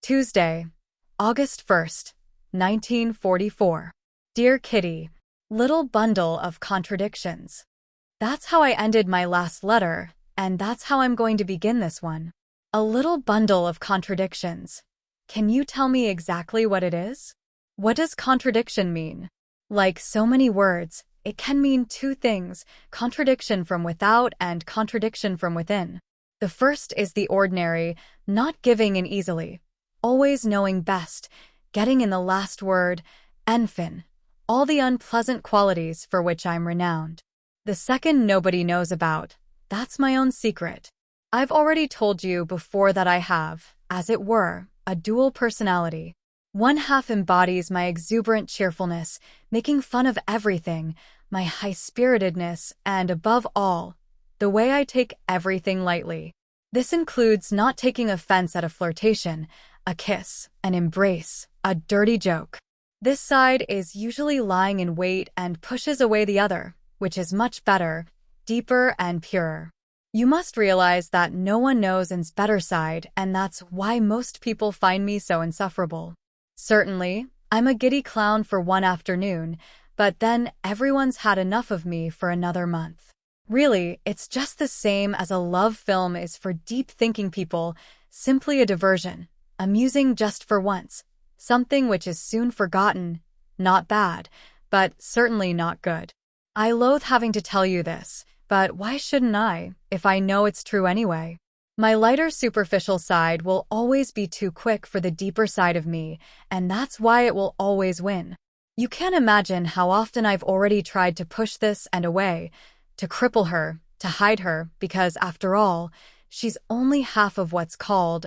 Tuesday, August 1st, 1944. Dear Kitty, little bundle of contradictions. That's how I ended my last letter, and that's how I'm going to begin this one. A little bundle of contradictions. Can you tell me exactly what it is? What does contradiction mean? Like so many words, it can mean two things: contradiction from without and contradiction from within. The first is the ordinary, not giving in easily, always knowing best, getting in the last word, enfin, all the unpleasant qualities for which I'm renowned. The second nobody knows about. That's my own secret. I've already told you before that I have, as it were, a dual personality. One half embodies my exuberant cheerfulness, making fun of everything, my high-spiritedness, and above all, the way I take everything lightly. This includes not taking offense at a flirtation, a kiss, an embrace, a dirty joke. This side is usually lying in wait and pushes away the other, which is much better, deeper, and purer. You must realize that no one knows N's better side, and that's why most people find me so insufferable. Certainly, I'm a giddy clown for one afternoon, but then everyone's had enough of me for another month. Really, it's just the same as a love film is for deep-thinking people, simply a diversion, amusing just for once, something which is soon forgotten, not bad, but certainly not good. I loathe having to tell you this, but why shouldn't I, if I know it's true anyway? My lighter superficial side will always be too quick for the deeper side of me, and that's why it will always win. You can't imagine how often I've already tried to push this and away, to cripple her, to hide her, because after all, she's only half of what's called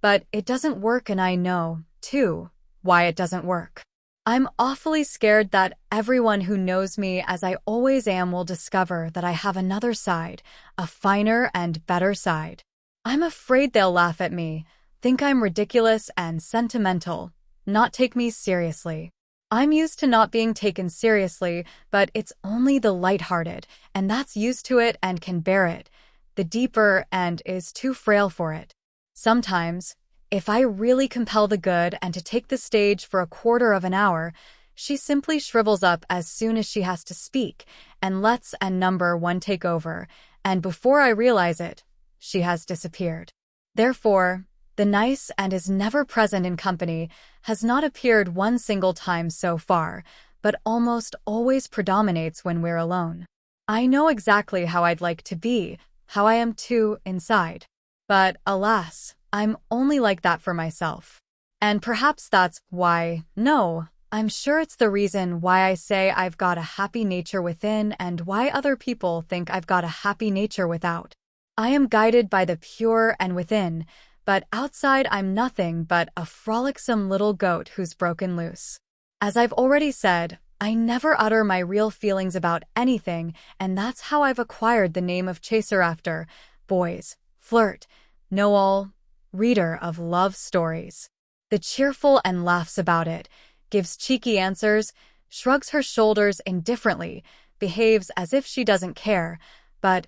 but it doesn't work, and I know, too, why it doesn't work. I'm awfully scared that everyone who knows me as I always am will discover that I have another side, a finer and better side. I'm afraid they'll laugh at me, think I'm ridiculous and sentimental, not take me seriously. I'm used to not being taken seriously, but it's only the lighthearted, and that's used to it and can bear it. The deeper and is too frail for it. Sometimes, if I really compel the good and to take the stage for a quarter of an hour, she simply shrivels up as soon as she has to speak and lets number one take over, and before I realize it, she has disappeared. Therefore, the nice and is never present in company has not appeared one single time so far, but almost always predominates when we're alone. I know exactly how I'd like to be, how I am too, inside. But, alas, I'm only like that for myself. And perhaps that's why, no, I'm sure it's the reason why I say I've got a happy nature within and why other people think I've got a happy nature without. I am guided by the pure and within, but outside I'm nothing but a frolicsome little goat who's broken loose. As I've already said, I never utter my real feelings about anything, and that's how I've acquired the name of chaser after boys, flirt, know-all, reader of love stories. The cheerful and laughs about it, gives cheeky answers, shrugs her shoulders indifferently, behaves as if she doesn't care, but,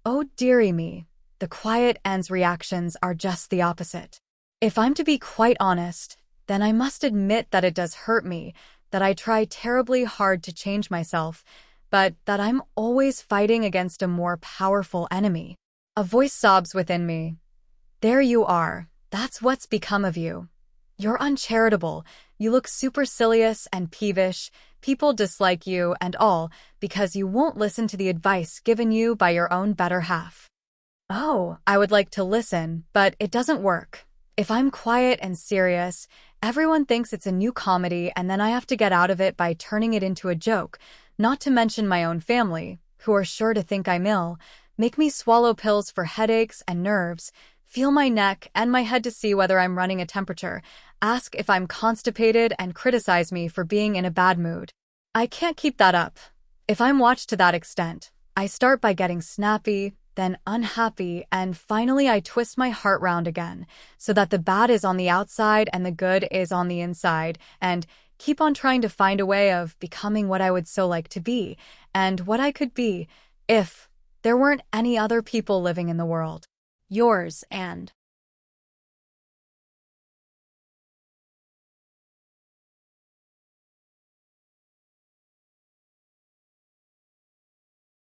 oh dearie me, the quiet N's reactions are just the opposite. If I'm to be quite honest, then I must admit that it does hurt me, that I try terribly hard to change myself, but that I'm always fighting against a more powerful enemy. A voice sobs within me. There you are, that's what's become of you. You're uncharitable, you look supercilious and peevish, people dislike you and all because you won't listen to the advice given you by your own better half. Oh, I would like to listen, but it doesn't work. If I'm quiet and serious, everyone thinks it's a new comedy and then I have to get out of it by turning it into a joke, not to mention my own family, who are sure to think I'm ill, make me swallow pills for headaches and nerves, feel my neck and my head to see whether I'm running a temperature, ask if I'm constipated and criticize me for being in a bad mood. I can't keep that up. If I'm watched to that extent, I start by getting snappy, then unhappy, and finally I twist my heart round again, so that the bad is on the outside and the good is on the inside, and keep on trying to find a way of becoming what I would so like to be, and what I could be, if there weren't any other people living in the world. Yours, and